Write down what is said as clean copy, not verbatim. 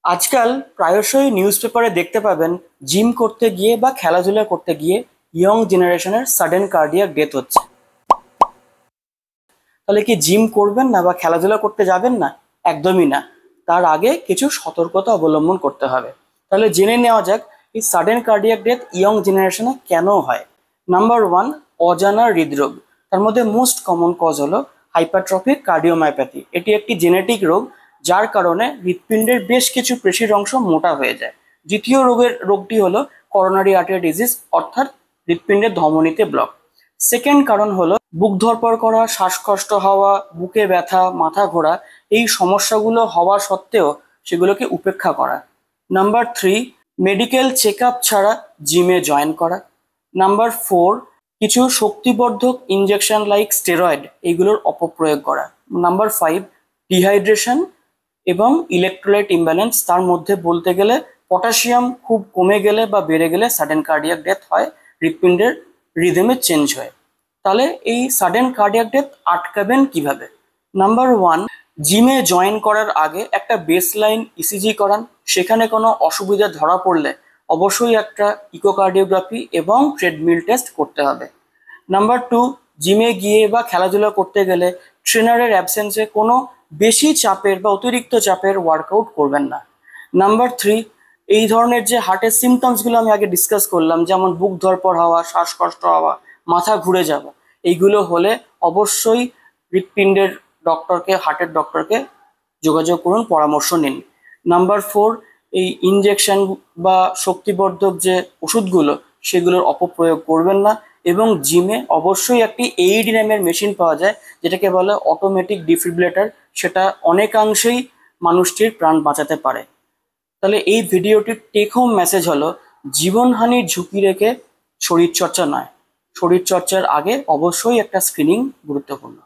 আজকাল প্রায়শই নিউজ পেপারে দেখতে পাবেন জিম করতে গিয়ে বা খেলাধুলা করতে গিয়ে ইয়ং জেনারেশনের সাডেন কার্ডিয়াক ডেথ হচ্ছে। তাহলে কি জিম করবেন না বা খেলাধুলা করতে যাবেন না? একদমই না। তার আগে কিছু সতর্কতা অবলম্বন করতে হবে। তাহলে জেনে নেওয়া যাক এই সাডেন কার্ডিয়াক ডেথ ইয়ং জেনারেশনে কেন হয়। নাম্বার ওয়ান, অজানা হৃদরোগ। তার মধ্যে মোস্ট কমন কজ হলো হাইপারট্রফিক কার্ডিওমায়োপ্যাথি। এটি একটি জেনেটিক রোগ, যার কারণে হৃৎপিণ্ডের বেশ কিছু পেশির অংশ মোটা হয়ে যায়। দ্বিতীয় রোগটি হলো করোনারি আর্টারি ডিজিজ, অর্থাৎ হৃৎপিণ্ডের ধমনীতে ব্লক। সেকেন্ড কারণ হলো বুক ধড়ফড় করা, শ্বাসকষ্ট হওয়া, বুকে ব্যথা, মাথা ঘোরা। এই সমস্যাগুলো হওয়া সত্ত্বেও সেগুলোকে উপেক্ষা করা। Number three, medical check up ছাড়া জিমে জয়েন করা। নাম্বার ফোর, কিছু শক্তিবর্ধক ইনজেকশন লাইক স্টেরয়েড এইগুলোর অপপ্রয়োগ করা। নাম্বার ফাইভ, ডিহাইড্রেশন এবং ইলেকট্রোলাইট ইমব্যালেন্স। তার মধ্যে বলতে গেলে পটাশিয়াম খুব কমে গেলে বা বেড়ে গেলে সাডেন কার্ডিয়াক ডেথ হয়, হৃৎপিণ্ডের রিদমে চেঞ্জ হয়। তাহলে এই সাডেন কার্ডিয়াক ডেথ আটকাবেন কিভাবে? নাম্বার ওয়ান, জিমে জয়েন করার আগে একটা বেসলাইন ইসিজি করান। সেখানে কোনো অসুবিধা ধরা পড়লে অবশ্যই একটা ইকোকার্ডিওগ্রাফি এবং ট্রেডমিল টেস্ট করতে হবে। নাম্বার টু, জিমে গিয়ে বা খেলাধুলা করতে গেলে ট্রেনারের অ্যাবসেন্সে কোনো বেশি চাপের বা অতিরিক্ত চাপের ওয়ার্কআউট করবেন না। নাম্বার থ্রি, এই ধরনের যে হার্টের সিমটমসগুলো আমি আগে ডিসকাস করলাম, যেমন বুক ধড়ফড় হওয়া, শ্বাসকষ্ট হওয়া, মাথা ঘুরে যাওয়া, এইগুলো হলে অবশ্যই হৃৎপিণ্ডের ডক্টরকে, হার্টের ডক্টরকে যোগাযোগ করুন, পরামর্শ নিন। নাম্বার ফোর, এই ইনজেকশন বা শক্তিবর্ধক যে ওষুধগুলো সেগুলোর অপপ্রয়োগ করবেন না। এবং জিমে অবশ্যই একটি এইড নামের মেশিন পাওয়া যায়, যেটাকে বলে অটোমেটিক ডিফিব্রিলেটর। সেটা অনেকাংশেই মানুষটির প্রাণ বাঁচাতে পারে। তাহলে এই ভিডিওটির টেক হোম মেসেজ হলো, জীবনহানির ঝুঁকি রেখে শরীরচর্চা নয়, শরীরচর্চার আগে অবশ্যই একটা স্ক্রিনিং গুরুত্বপূর্ণ।